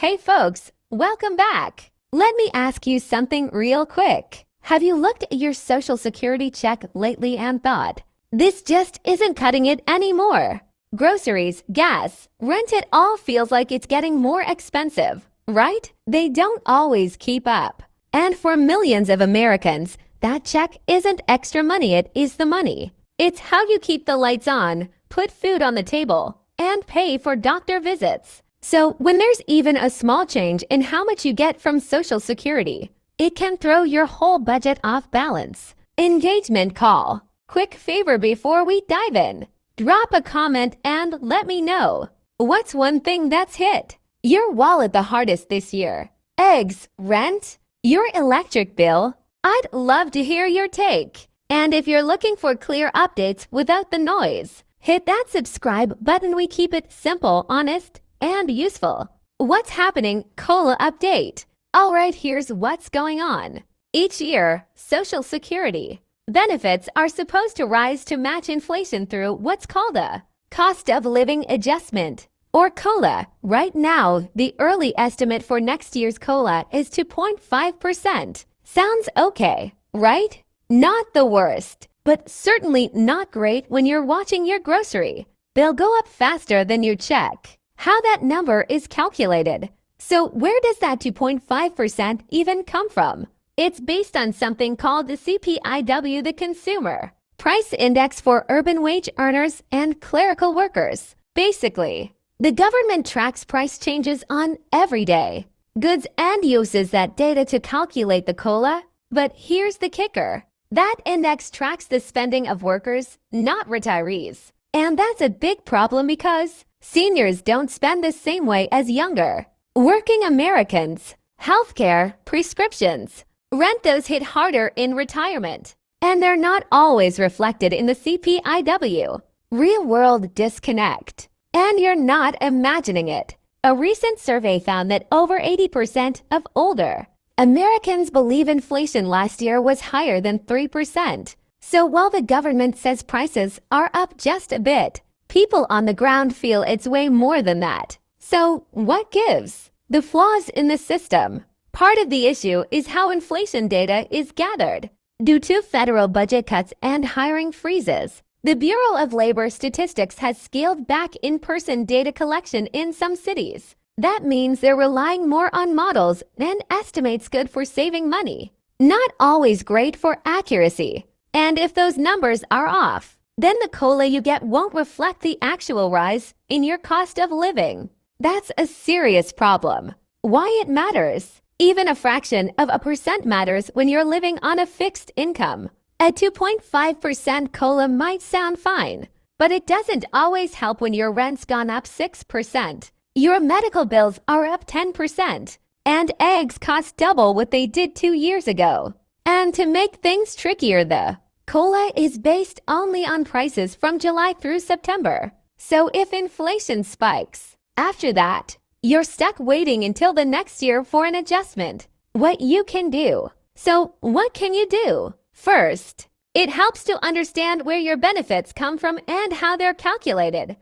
Hey folks, welcome back. Let me ask you something real quick. Have you looked at your Social Security check lately and thought, this just isn't cutting it anymore? Groceries, gas, rent, it all feels like it's getting more expensive, right? They don't always keep up. And for millions of Americans, that check isn't extra money, it is the money. It's how you keep the lights on, put food on the table, and pay for doctor visits. So when there's even a small change in how much you get from Social Security, it can throw your whole budget off balance. Engagement call. Quick favor before we dive in. Drop a comment and let me know. What's one thing that's hit your wallet the hardest this year? Eggs, rent, your electric bill? I'd love to hear your take. And if you're looking for clear updates without the noise, hit that subscribe button. We keep it simple, honest, and useful. What's happening? COLA update. All right, here's what's going on. Each year, Social Security benefits are supposed to rise to match inflation through what's called a cost of living adjustment, or COLA. Right now, the early estimate for next year's COLA is 2.5%. Sounds okay, right? Not the worst, but certainly not great when you're watching your grocery bill go up faster than your check. How that number is calculated. So where does that 2.5% even come from? It's based on something called the CPI-W, the Consumer Price Index for urban wage earners and clerical workers. Basically, the government tracks price changes on everyday goods and uses that data to calculate the COLA. But here's the kicker. That index tracks the spending of workers, not retirees. And that's a big problem because seniors don't spend the same way as younger working Americans. Healthcare, prescriptions, rent, those hit harder in retirement. And they're not always reflected in the CPI-W. Real-world disconnect. And you're not imagining it. A recent survey found that over 80% of older Americans believe inflation last year was higher than 3%. So while the government says prices are up just a bit, people on the ground feel it's way more than that. So what gives? The flaws in the system. Part of the issue is how inflation data is gathered. Due to federal budget cuts and hiring freezes, the Bureau of Labor Statistics has scaled back in-person data collection in some cities. That means they're relying more on models and estimates, good for saving money, not always great for accuracy. And if those numbers are off, then the COLA you get won't reflect the actual rise in your cost of living. That's a serious problem. Why it matters? Even a fraction of a percent matters when you're living on a fixed income. A 2.5% COLA might sound fine, but it doesn't always help when your rent's gone up 6%. Your medical bills are up 10%, and eggs cost double what they did 2 years ago. And to make things trickier, the COLA is based only on prices from July through September. So if inflation spikes after that, you're stuck waiting until the next year for an adjustment. What you can do. So what can you do? First, it helps to understand where your benefits come from and how they're calculated.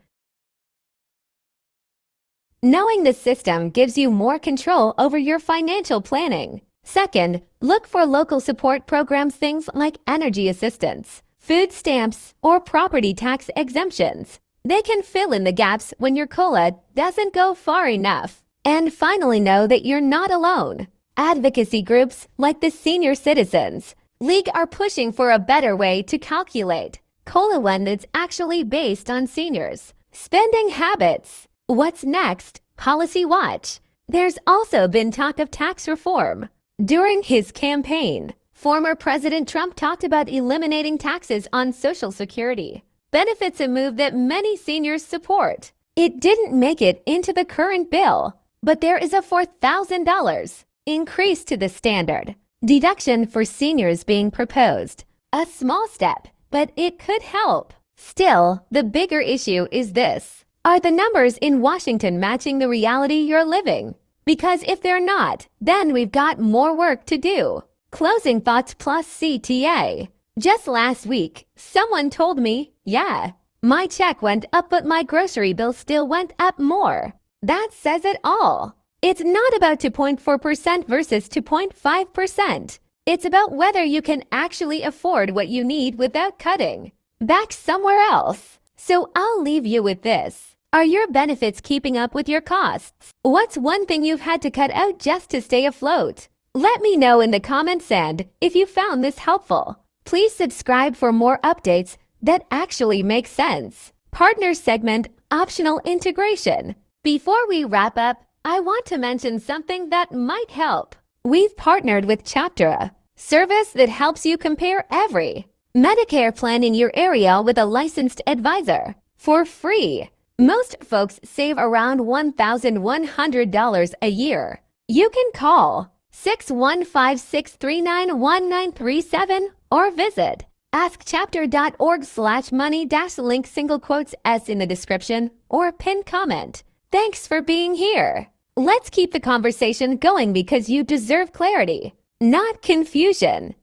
Knowing the system gives you more control over your financial planning. Second, look for local support programs, things like energy assistance, food stamps, or property tax exemptions. They can fill in the gaps when your COLA doesn't go far enough. And finally, know that you're not alone. Advocacy groups like the Senior Citizens League are pushing for a better way to calculate COLA, one that's actually based on seniors' spending habits. What's next? Policy Watch. There's also been talk of tax reform. During his campaign, former President Trump talked about eliminating taxes on Social Security benefits, a move that many seniors support. It didn't make it into the current bill, but there is a $4,000 increase to the standard deduction for seniors being proposed. A small step, but it could help. Still, the bigger issue is this. Are the numbers in Washington matching the reality you're living? Because if they're not, then we've got more work to do. Closing thoughts plus CTA. Just last week, someone told me, yeah, my check went up, but my grocery bill still went up more. That says it all. It's not about 2.4% versus 2.5%. It's about whether you can actually afford what you need without cutting back somewhere else. So I'll leave you with this. Are your benefits keeping up with your costs? What's one thing you've had to cut out just to stay afloat? Let me know in the comments, and if you found this helpful, please subscribe for more updates that actually make sense. Partner segment, optional integration. Before we wrap up, I want to mention something that might help. We've partnered with Chapter, service that helps you compare every Medicare plan in your area with a licensed advisor for free. Most folks save around $1,100 a year. You can call 615-639-1937 or visit askchapter.org/money-link single quotes S in the description or pinned comment. Thanks for being here. Let's keep the conversation going because you deserve clarity, not confusion.